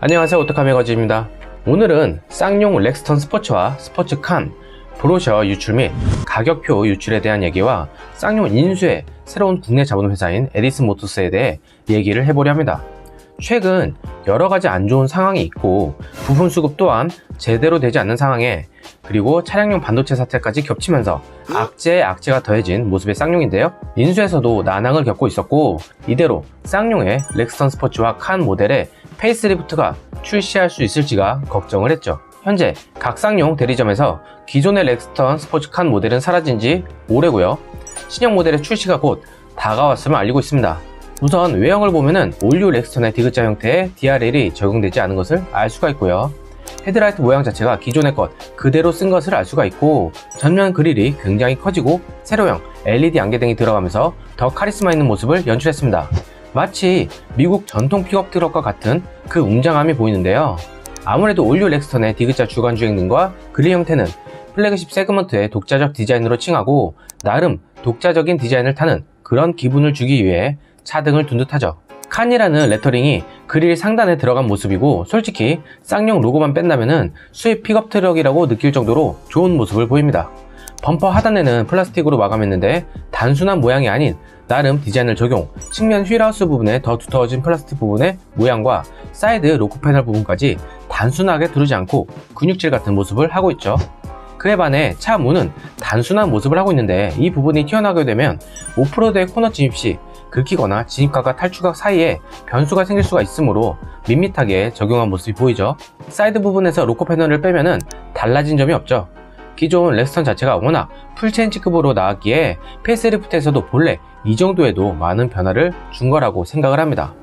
안녕하세요, 오토카메거즈입니다. 오늘은 쌍용 렉스턴 스포츠와 스포츠칸, 브로셔 유출 및 가격표 유출에 대한 얘기와 쌍용 인수의 새로운 국내 자본 회사인 에디슨 모터스에 대해 얘기를 해보려 합니다. 최근 여러가지 안 좋은 상황이 있고 부품 수급 또한 제대로 되지 않는 상황에, 그리고 차량용 반도체 사태까지 겹치면서 악재에 악재가 더해진 모습의 쌍용인데요. 인수에서도 난항을 겪고 있었고, 이대로 쌍용의 렉스턴 스포츠와 칸 모델의 페이스리프트가 출시할 수 있을지가 걱정을 했죠. 현재 각 쌍용 대리점에서 기존의 렉스턴 스포츠 칸 모델은 사라진 지 오래고요. 신형 모델의 출시가 곧 다가왔음을 알리고 있습니다. 우선 외형을 보면은 올류 렉스턴의 디귿자 형태의 DRL이 적용되지 않은 것을 알 수가 있고요. 헤드라이트 모양 자체가 기존의 것 그대로 쓴 것을 알 수가 있고, 전면 그릴이 굉장히 커지고 세로형 LED 안개등이 들어가면서 더 카리스마 있는 모습을 연출했습니다. 마치 미국 전통 픽업 트럭과 같은 그 웅장함이 보이는데요. 아무래도 올류 렉스턴의 디귿자 주간 주행등과 그릴 형태는 플래그십 세그먼트의 독자적 디자인으로 칭하고, 나름 독자적인 디자인을 타는 그런 기분을 주기 위해 차등을 둔 듯하죠. 칸이라는 레터링이 그릴 상단에 들어간 모습이고, 솔직히 쌍용 로고만 뺀다면은 수입 픽업 트럭이라고 느낄 정도로 좋은 모습을 보입니다. 범퍼 하단에는 플라스틱으로 마감했는데 단순한 모양이 아닌 나름 디자인을 적용, 측면 휠하우스 부분에 더 두터워진 플라스틱 부분의 모양과 사이드 로크 패널 부분까지 단순하게 두르지 않고 근육질 같은 모습을 하고 있죠. 그에 반해 차 문은 단순한 모습을 하고 있는데, 이 부분이 튀어나오게 되면 오프로드의 코너 진입 시 긁히거나 진입각과 탈출각 사이에 변수가 생길 수가 있으므로 밋밋하게 적용한 모습이 보이죠. 사이드 부분에서 로커 패널을 빼면은 달라진 점이 없죠. 기존 렉스턴 자체가 워낙 풀체인지급으로 나왔기에 페이스리프트에서도 본래 이 정도에도 많은 변화를 준 거라고 생각을 합니다.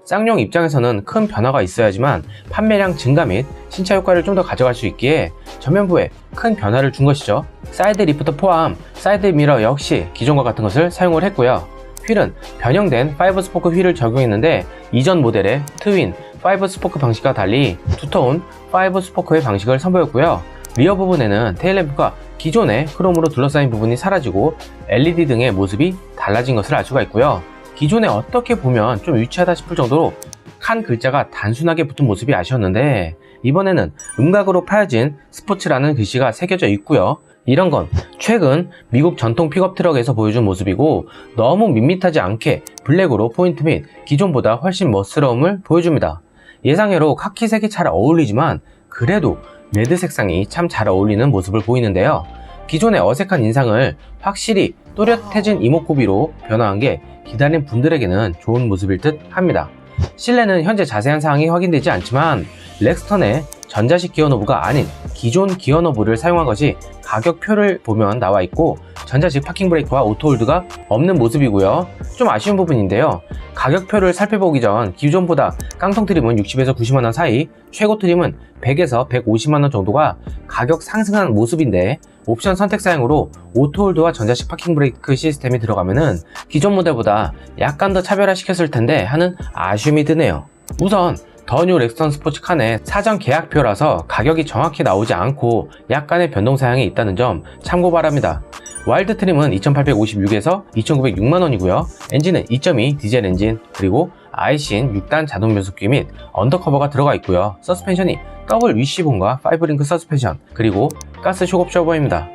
쌍용 입장에서는 큰 변화가 있어야지만 판매량 증가 및 신차 효과를 좀 더 가져갈 수 있기에 전면부에 큰 변화를 준 것이죠. 사이드 리프터 포함 사이드 미러 역시 기존과 같은 것을 사용을 했고요. 휠은 변형된 5스포크 휠을 적용했는데, 이전 모델의 트윈 5스포크 방식과 달리 두터운 5스포크의 방식을 선보였고요. 리어 부분에는 테일램프가 기존의 크롬으로 둘러싸인 부분이 사라지고 LED 등의 모습이 달라진 것을 알 수가 있고요. 기존에 어떻게 보면 좀 유치하다 싶을 정도로 칸 글자가 단순하게 붙은 모습이 아쉬웠는데, 이번에는 음각으로 파여진 스포츠라는 글씨가 새겨져 있고요. 이런 건 최근 미국 전통 픽업 트럭에서 보여준 모습이고, 너무 밋밋하지 않게 블랙으로 포인트 및 기존보다 훨씬 멋스러움을 보여줍니다. 예상외로 카키색이 잘 어울리지만 그래도 레드 색상이 참 잘 어울리는 모습을 보이는데요. 기존의 어색한 인상을 확실히 또렷해진 이목구비로 변화한 게 기다린 분들에게는 좋은 모습일 듯 합니다. 실내는 현재 자세한 사항이 확인되지 않지만 렉스턴의 전자식 기어노브가 아닌 기존 기어노브를 사용한 것이 가격표를 보면 나와 있고, 전자식 파킹 브레이크와 오토홀드가 없는 모습이고요. 좀 아쉬운 부분인데요. 가격표를 살펴보기 전 기존보다 깡통 트림은 60에서 90만원 사이, 최고 트림은 100에서 150만원 정도가 가격 상승한 모습인데, 옵션 선택 사양으로 오토홀드와 전자식 파킹 브레이크 시스템이 들어가면은 기존 모델보다 약간 더 차별화시켰을 텐데 하는 아쉬움이 드네요. 우선 더 뉴 렉스턴 스포츠 칸의 사전 계약표라서 가격이 정확히 나오지 않고 약간의 변동 사양이 있다는 점 참고 바랍니다. 와일드 트림은 2856에서 2906만원이고요. 엔진은 2.2 디젤 엔진, 그리고 아이신 6단 자동 변속기 및 언더커버가 들어가 있고요. 서스펜션이 더블 위시본과 5링크 서스펜션, 그리고 가스 쇼업 셔버입니다.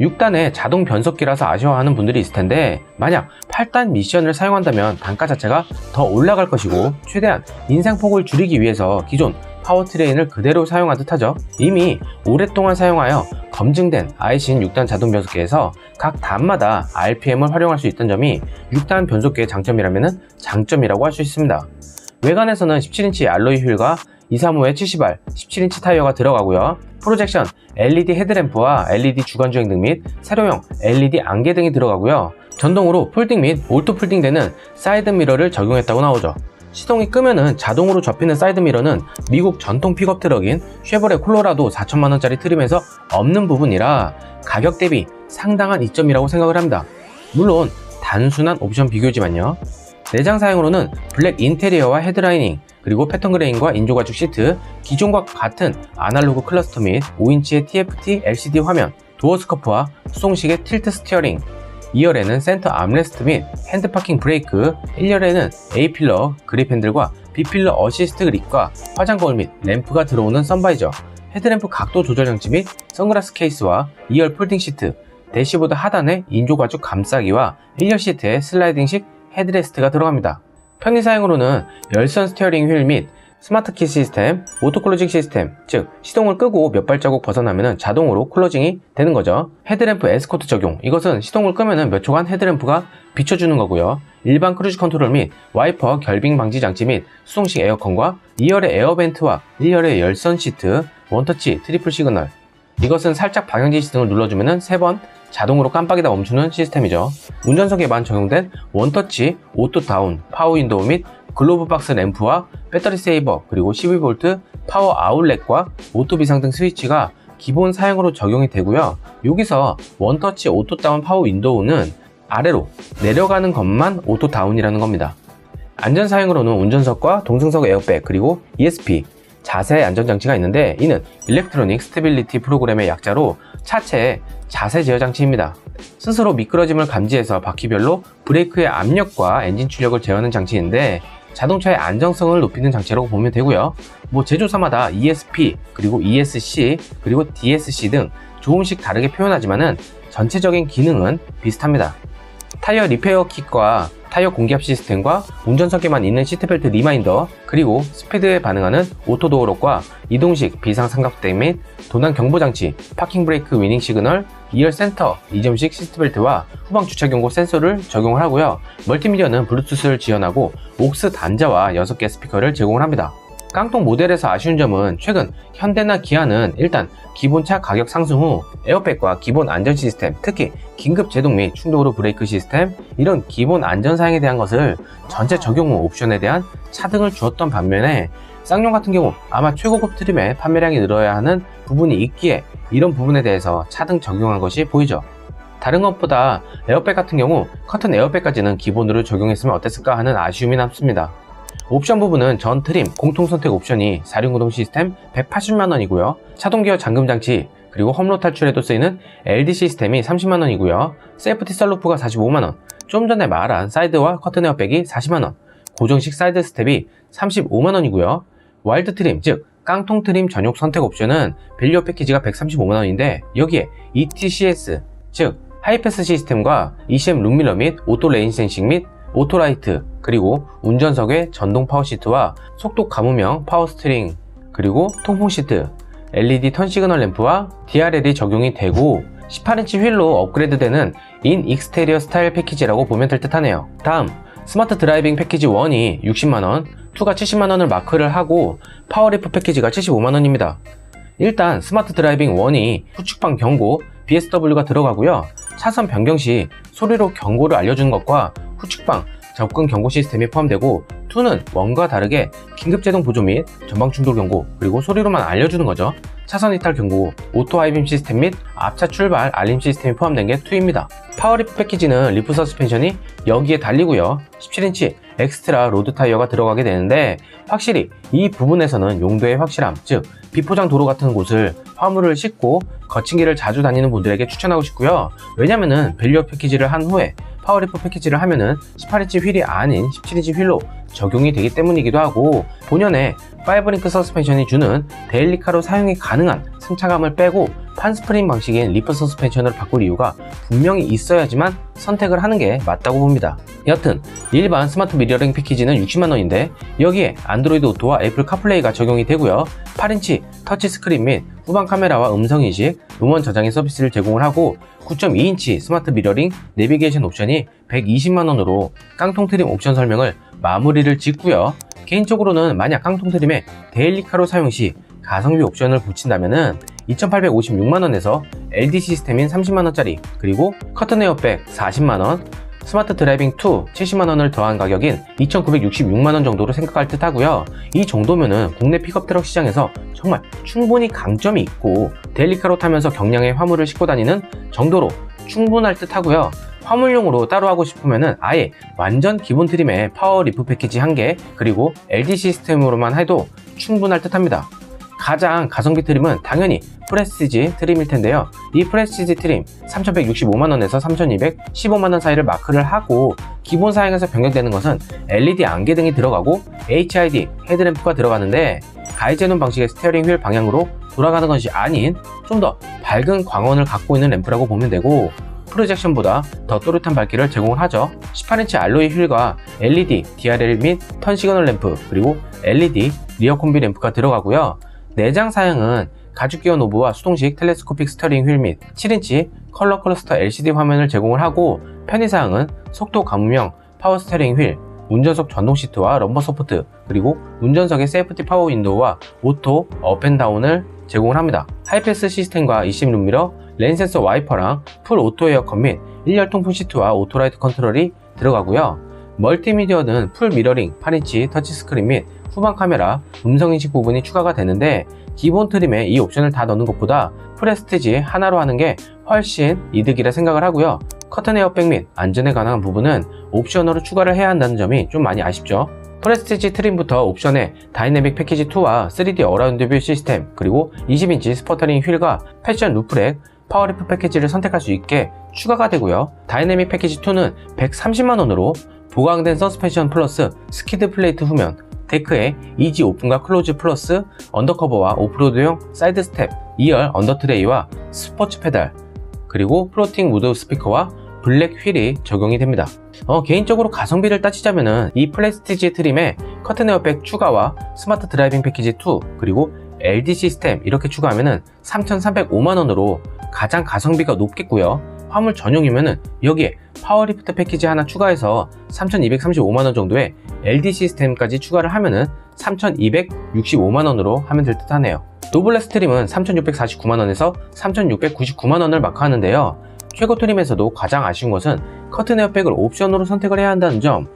6단의 자동 변속기라서 아쉬워하는 분들이 있을 텐데, 만약 8단 미션을 사용한다면 단가 자체가 더 올라갈 것이고, 최대한 인상폭을 줄이기 위해서 기존 파워트레인을 그대로 사용한 듯하죠. 이미 오랫동안 사용하여 검증된 아이신 6단 자동 변속기에서 각 단마다 RPM을 활용할 수 있던 점이 6단 변속기의 장점이라면 장점이라고 할 수 있습니다. 외관에서는 17인치 알로이 휠과 235의 70R 17인치 타이어가 들어가고요. 프로젝션 LED 헤드램프와 LED 주간주행등 및 세로형 LED 안개등이 들어가고요. 전동으로 폴딩 및 올토 폴딩 되는 사이드 미러를 적용했다고 나오죠. 시동이 끄면은 자동으로 접히는 사이드 미러는 미국 전통 픽업 트럭인 쉐보레 콜로라도 4천만원짜리 트림에서 없는 부분이라 가격 대비 상당한 이점이라고 생각을 합니다. 물론 단순한 옵션 비교지만요. 내장 사양으로는 블랙 인테리어와 헤드라이닝, 그리고 패턴 그레인과 인조 가죽 시트, 기존과 같은 아날로그 클러스터 및 5인치의 TFT LCD 화면, 도어 스커프와 수동식의 틸트 스티어링, 2열에는 센터 암레스트 및 핸드 파킹 브레이크, 1열에는 A필러 그립 핸들과 B필러 어시스트 그립과 화장 거울 및 램프가 들어오는 선바이저, 헤드램프 각도 조절 장치 및 선글라스 케이스와 2열 폴딩 시트, 대시보드 하단에 인조 가죽 감싸기와 1열 시트에 슬라이딩식 헤드레스트가 들어갑니다. 편의 사용으로는 열선 스티어링 휠 및 스마트 키 시스템, 오토 클로징 시스템, 즉 시동을 끄고 몇 발자국 벗어나면 자동으로 클로징이 되는 거죠. 헤드램프 에스코트 적용, 이것은 시동을 끄면 몇 초간 헤드램프가 비춰주는 거고요. 일반 크루즈 컨트롤 및 와이퍼 결빙 방지 장치 및 수동식 에어컨과 2열의 에어벤트와 1열의 열선 시트, 원터치 트리플 시그널, 이것은 살짝 방향 지시 등을 눌러주면 3번 자동으로 깜빡이다 멈추는 시스템이죠. 운전석에만 적용된 원터치 오토 다운 파워 윈도우 및 글로브 박스 램프와 배터리 세이버, 그리고 12V 파워 아웃렛과 오토 비상등 스위치가 기본 사양으로 적용이 되고요. 여기서 원터치 오토 다운 파워 윈도우는 아래로 내려가는 것만 오토 다운이라는 겁니다. 안전 사양으로는 운전석과 동승석 에어백, 그리고 ESP 자세 안전장치가 있는데, 이는 일렉트로닉 스테빌리티 프로그램의 약자로 차체의 자세 제어 장치입니다. 스스로 미끄러짐을 감지해서 바퀴별로 브레이크의 압력과 엔진 출력을 제어하는 장치인데, 자동차의 안정성을 높이는 장치라고 보면 되고요. 제조사마다 ESP, 그리고 ESC, 그리고 DSC 등 조금씩 다르게 표현하지만은 전체적인 기능은 비슷합니다. 타이어 리페어 킷과 타이어 공기압 시스템과 운전석에만 있는 시트벨트 리마인더, 그리고 스피드에 반응하는 오토도어록과 이동식 비상삼각대 및 도난 경보장치, 파킹 브레이크 위닝 시그널, 2열 센터 이점식 시트벨트와 후방 주차 경고 센서를 적용을 하고요. 멀티미디어는 블루투스를 지원하고 옥스 단자와 6개 스피커를 제공을 합니다. 깡통 모델에서 아쉬운 점은 최근 현대나 기아는 일단 기본차 가격 상승 후 에어백과 기본 안전 시스템, 특히 긴급 제동 및 충돌 후 브레이크 시스템, 이런 기본 안전 사양에 대한 것을 전체 적용 후 옵션에 대한 차등을 주었던 반면에, 쌍용 같은 경우 아마 최고급 트림의 판매량이 늘어야 하는 부분이 있기에 이런 부분에 대해서 차등 적용한 것이 보이죠. 다른 것보다 에어백 같은 경우 커튼 에어백까지는 기본으로 적용했으면 어땠을까 하는 아쉬움이 남습니다. 옵션 부분은 전 트림 공통선택 옵션이 4륜구동 시스템 180만원이고요. 차동기어 잠금장치, 그리고 험로 탈출에도 쓰이는 LD 시스템이 30만원이고요. 세이프티 썰루프가 45만원, 좀 전에 말한 사이드와 커튼 에어백이 40만원, 고정식 사이드 스텝이 35만원이고요. 와일드 트림, 즉 깡통 트림 전용 선택 옵션은 밸류업 패키지가 135만원인데, 여기에 ETCS, 즉 하이패스 시스템과 ECM 룩밀러 및 오토 레인 센싱 및 오토라이트, 그리고 운전석의 전동 파워시트와 속도 가무명 파워스티링, 그리고 통풍 시트, LED 턴 시그널 램프와 DRL이 적용이 되고 18인치 휠로 업그레이드되는 인 익스테리어 스타일 패키지라고 보면 될 듯 하네요. 다음 스마트 드라이빙 패키지 1이 60만원, 2가 70만원을 마크를 하고 파워리프 패키지가 75만원입니다. 일단 스마트 드라이빙 1이 후측방 경고 BSW가 들어가고요. 차선 변경 시 소리로 경고를 알려주는 것과 후측방 접근 경고 시스템이 포함되고, 2는 1과 다르게 긴급제동 보조 및 전방 충돌 경고, 그리고 소리로만 알려주는 거죠. 차선 이탈 경고, 오토 하이빔 시스템 및 앞차 출발 알림 시스템이 포함된 게 2입니다. 파워리프 패키지는 리프 서스펜션이 여기에 달리고요. 17인치 엑스트라 로드 타이어가 들어가게 되는데, 확실히 이 부분에서는 용도의 확실함, 즉 비포장 도로 같은 곳을 화물을 싣고 거친 길을 자주 다니는 분들에게 추천하고 싶고요. 왜냐면은 밸류업 패키지를 한 후에 파워리프 패키지를 하면은 18인치 휠이 아닌 17인치 휠로 적용이 되기 때문이기도 하고, 본연의 5링크 서스펜션이 주는 데일리카로 사용이 가능한 승차감을 빼고 판스프링 방식인 리프 서스펜션으로 바꿀 이유가 분명히 있어야지만 선택을 하는 게 맞다고 봅니다. 여튼 일반 스마트 미러링 패키지는 60만원인데 여기에 안드로이드 오토와 애플 카플레이가 적용이 되고요. 8인치 터치 스크린 및 후방 카메라와 음성인식, 음원 저장의 서비스를 제공을 하고 9.2인치 스마트 미러링 내비게이션 옵션이 120만원으로 깡통 트림 옵션 설명을 마무리를 짓고요. 개인적으로는 만약 깡통 트림에 데일리카로 사용 시 가성비 옵션을 붙인다면은 2,856만원에서 LD 시스템인 30만원짜리, 그리고 커튼 에어백 40만원, 스마트 드라이빙 2 70만원을 더한 가격인 2,966만원 정도로 생각할 듯 하고요. 이 정도면은 국내 픽업 트럭 시장에서 정말 충분히 강점이 있고 데일리카로 타면서 경량의 화물을 싣고 다니는 정도로 충분할 듯 하고요. 화물용으로 따로 하고 싶으면은 아예 완전 기본 트림의 파워 리프 패키지 1개, 그리고 LD 시스템으로만 해도 충분할 듯 합니다. 가장 가성비 트림은 당연히 프레스티지 트림일 텐데요. 이 프레스티지 트림 3,165만원에서 3,215만원 사이를 마크를 하고 기본 사양에서 변경되는 것은 LED 안개등이 들어가고 HID 헤드램프가 들어가는데 가이제논 방식의 스티어링 휠 방향으로 돌아가는 것이 아닌 좀 더 밝은 광원을 갖고 있는 램프라고 보면 되고, 프로젝션보다 더 또렷한 밝기를 제공을 하죠. 18인치 알로이 휠과 LED, DRL 및 턴 시그널 램프, 그리고 LED 리어 콤비 램프가 들어가고요. 내장 사양은 가죽 기어 노브와 수동식 텔레스코픽 스티어링 휠 및 7인치 컬러 클러스터 LCD 화면을 제공을 하고, 편의 사양은 속도 감음형 파워 스티어링 휠, 운전석 전동 시트와 럼버 서포트, 그리고 운전석의 세이프티 파워 윈도우와 오토 업앤다운을 제공을 합니다. 하이패스 시스템과 20 룸미러, 렌 센서 와이퍼랑 풀 오토 에어컨 및 1열 통풍 시트와 오토라이트 컨트롤이 들어가고요. 멀티미디어는 풀 미러링, 8인치 터치스크린 및 후방 카메라, 음성인식 부분이 추가가 되는데, 기본 트림에 이 옵션을 다 넣는 것보다 프레스티지 하나로 하는 게 훨씬 이득이라 생각을 하고요. 커튼 에어백 및 안전에 관한 부분은 옵션으로 추가를 해야 한다는 점이 좀 많이 아쉽죠. 프레스티지 트림부터 옵션에 다이내믹 패키지 2와 3D 어라운드 뷰 시스템, 그리고 20인치 스퍼터링 휠과 패션 루프렉, 파워리프 패키지를 선택할 수 있게 추가가 되고요. 다이내믹 패키지 2는 130만원으로 보강된 서스펜션 플러스 스키드 플레이트 후면, 데크에 이지 오픈과 클로즈 플러스 언더커버와 오프로드용 사이드 스텝, 2열 언더트레이와 스포츠 페달, 그리고 플로팅 우드 스피커와 블랙 휠이 적용이 됩니다. 개인적으로 가성비를 따지자면은 이 프레스티지 트림에 커튼 에어백 추가와 스마트 드라이빙 패키지 2, 그리고 LD 시스템 이렇게 추가하면은 3,305만원으로 가장 가성비가 높겠고요. 화물 전용이면은 여기에 파워리프트 패키지 하나 추가해서 3,235만원 정도의 LD 시스템까지 추가를 하면은 3,265만원으로 하면 될 듯 하네요. 노블레스 트림은 3,649만원에서 3,699만원을 마크하는데요. 최고 트림에서도 가장 아쉬운 것은 커튼 에어백을 옵션으로 선택을 해야 한다는 점.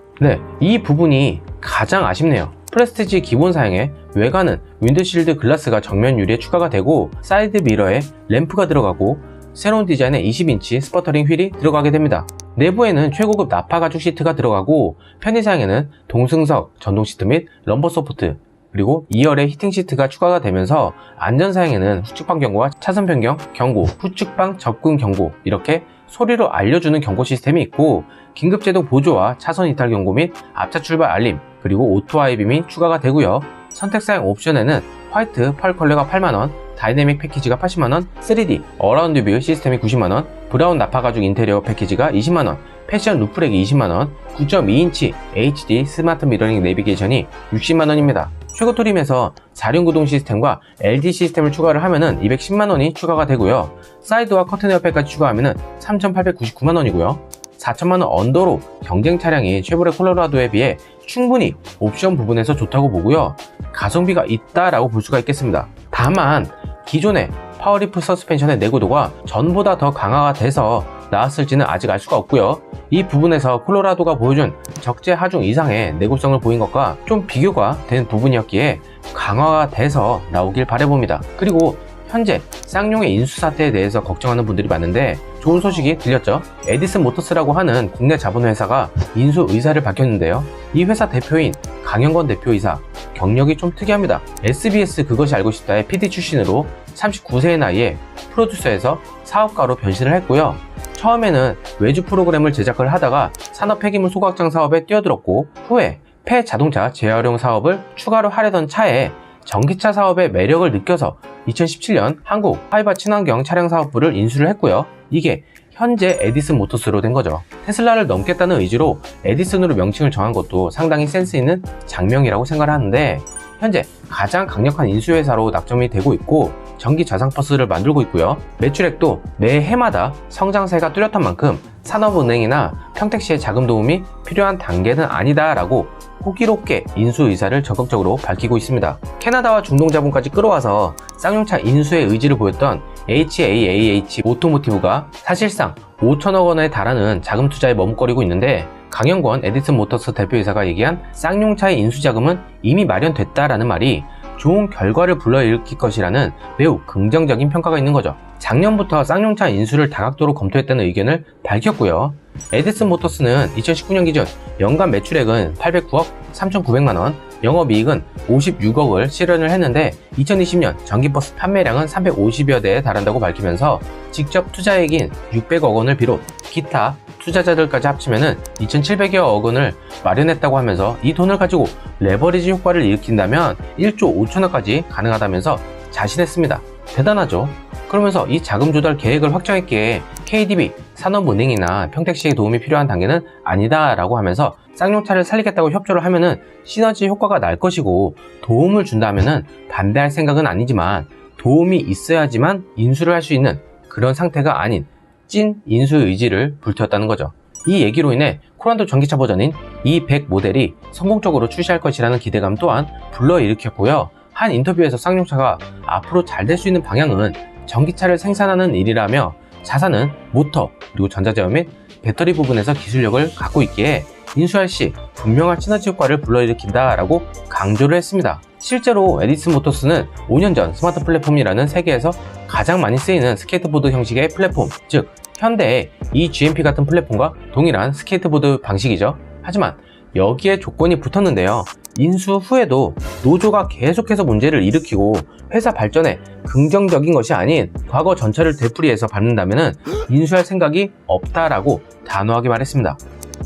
이 부분이 가장 아쉽네요. 프레스티지 기본 사양에 외관은 윈드실드 글라스가 정면 유리에 추가가 되고, 사이드 미러에 램프가 들어가고, 새로운 디자인의 20인치 스퍼터링 휠이 들어가게 됩니다. 내부에는 최고급 나파 가죽 시트가 들어가고, 편의 사양에는 동승석 전동 시트 및 럼버 서포트, 그리고 2열의 히팅 시트가 추가가 되면서 안전 사양에는 후측방 경고와 차선 변경 경고, 후측방 접근 경고 이렇게 소리로 알려주는 경고 시스템이 있고, 긴급제동 보조와 차선 이탈 경고 및 앞차 출발 알림, 그리고 오토 하이빔이 추가가 되고요. 선택 사양 옵션에는 화이트 펄 컬러가 8만원, 다이내믹 패키지가 80만원, 3D 어라운드 뷰 시스템이 90만원, 브라운 나파 가죽 인테리어 패키지가 20만원, 패션 루프렉이 20만원, 9.2인치 HD 스마트 미러링 내비게이션이 60만원입니다. 최고 트림에서 4륜 구동 시스템과 LD 시스템을 추가를 하면은 210만원이 추가가 되고요. 사이드와 커튼 에어백까지 추가하면은 3,899만원이고요. 4천만원 언더로 경쟁 차량이 쉐보레 콜로라도에 비해 충분히 옵션 부분에서 좋다고 보고요. 가성비가 있다라고 볼 수가 있겠습니다. 다만 기존의 파워리프 서스펜션의 내구도가 전보다 더 강화가 돼서 나왔을지는 아직 알 수가 없고요. 이 부분에서 콜로라도가 보여준 적재 하중 이상의 내구성을 보인 것과 좀 비교가 된 부분이었기에 강화가 돼서 나오길 바라봅니다. 그리고 현재 쌍용의 인수 사태에 대해서 걱정하는 분들이 많은데, 좋은 소식이 들렸죠. 에디슨 모터스라고 하는 국내 자본회사가 인수 의사를 밝혔는데요. 이 회사 대표인 강영건 대표이사, 경력이 좀 특이합니다. SBS 그것이 알고 싶다의 PD 출신으로 39세의 나이에 프로듀서에서 사업가로 변신을 했고요. 처음에는 외주 프로그램을 제작을 하다가 산업 폐기물 소각장 사업에 뛰어들었고, 후에 폐자동차 재활용 사업을 추가로 하려던 차에 전기차 사업의 매력을 느껴서 2017년 한국 하이바 친환경 차량 사업부를 인수를 했고요. 이게 현재 에디슨 모터스로 된 거죠. 테슬라를 넘겠다는 의지로 에디슨으로 명칭을 정한 것도 상당히 센스 있는 장명이라고 생각을 하는데, 현재 가장 강력한 인수회사로 낙점이 되고 있고, 전기 저상버스를 만들고 있고요. 매출액도 매해마다 성장세가 뚜렷한 만큼 산업은행이나 평택시의 자금 도움이 필요한 단계는 아니다 라고 호기롭게 인수 의사를 적극적으로 밝히고 있습니다. 캐나다와 중동 자본까지 끌어와서 쌍용차 인수의 의지를 보였던 HAAH 오토모티브가 사실상 5천억 원에 달하는 자금 투자에 머뭇거리고 있는데, 강영권 에디슨 모터스 대표이사가 얘기한 쌍용차의 인수 자금은 이미 마련됐다라는 말이 좋은 결과를 불러일으킬 것이라는 매우 긍정적인 평가가 있는 거죠. 작년부터 쌍용차 인수를 다각도로 검토했다는 의견을 밝혔고요. 에디슨 모터스는 2019년 기준 연간 매출액은 809억 3,900만원, 영업이익은 56억을 실현을 했는데 2020년 전기버스 판매량은 350여 대에 달한다고 밝히면서 직접 투자액인 600억 원을 비롯 기타 투자자들까지 합치면 2,700여 원을 마련했다고 하면서 이 돈을 가지고 레버리지 효과를 일으킨다면 1조 5천억까지 가능하다면서 자신했습니다. 대단하죠? 그러면서 이 자금 조달 계획을 확정했기에 KDB, 산업은행이나 평택시의 도움이 필요한 단계는 아니다 라고 하면서 쌍용차를 살리겠다고 협조를 하면은 시너지 효과가 날 것이고 도움을 준다 하면은 반대할 생각은 아니지만 도움이 있어야지만 인수를 할 수 있는 그런 상태가 아닌 찐 인수 의지를 불태웠다는 거죠. 이 얘기로 인해 코란도 전기차 버전인 E100 모델이 성공적으로 출시할 것이라는 기대감 또한 불러일으켰고요. 한 인터뷰에서 쌍용차가 앞으로 잘 될 수 있는 방향은 전기차를 생산하는 일이라며 자사는 모터 그리고 전자제어 및 배터리 부분에서 기술력을 갖고 있기에 인수할 시 분명한 시너지 효과를 불러일으킨다 라고 강조를 했습니다. 실제로 에디슨 모터스는 5년 전 스마트 플랫폼이라는 세계에서 가장 많이 쓰이는 스케이트보드 형식의 플랫폼, 즉 현대의 eGMP 같은 플랫폼과 동일한 스케이트보드 방식이죠. 하지만 여기에 조건이 붙었는데요. 인수 후에도 노조가 계속해서 문제를 일으키고 회사 발전에 긍정적인 것이 아닌 과거 전철을 되풀이해서 밟는다면 인수할 생각이 없다라고 단호하게 말했습니다.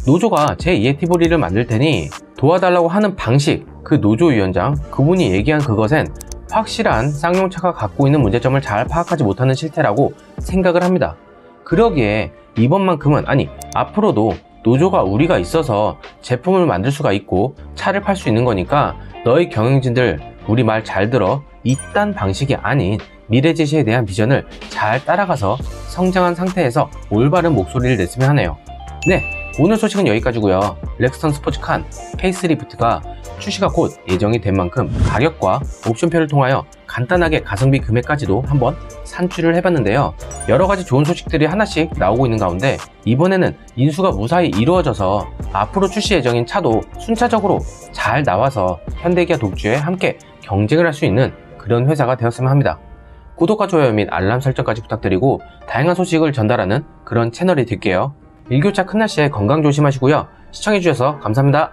노조가 제2의 티보리를 만들 테니 도와달라고 하는 방식, 그 노조위원장 그분이 얘기한 그것엔 확실한 쌍용차가 갖고 있는 문제점을 잘 파악하지 못하는 실태라고 생각을 합니다. 그러기에 이번만큼은 아니 앞으로도 노조가 우리가 있어서 제품을 만들 수가 있고 차를 팔 수 있는 거니까 너희 경영진들 우리 말 잘 들어 이딴 방식이 아닌 미래 제시에 대한 비전을 잘 따라가서 성장한 상태에서 올바른 목소리를 냈으면 하네요. 네, 오늘 소식은 여기까지고요. 렉스턴 스포츠칸 페이스리프트가 출시가 곧 예정이 된 만큼 가격과 옵션표를 통하여 간단하게 가성비 금액까지도 한번 산출을 해봤는데요. 여러가지 좋은 소식들이 하나씩 나오고 있는 가운데 이번에는 인수가 무사히 이루어져서 앞으로 출시 예정인 차도 순차적으로 잘 나와서 현대기아 독주에 함께 경쟁을 할 수 있는 그런 회사가 되었으면 합니다. 구독과 좋아요 및 알람 설정까지 부탁드리고 다양한 소식을 전달하는 그런 채널이 될게요. 일교차 큰 날씨에 건강 조심하시고요. 시청해주셔서 감사합니다.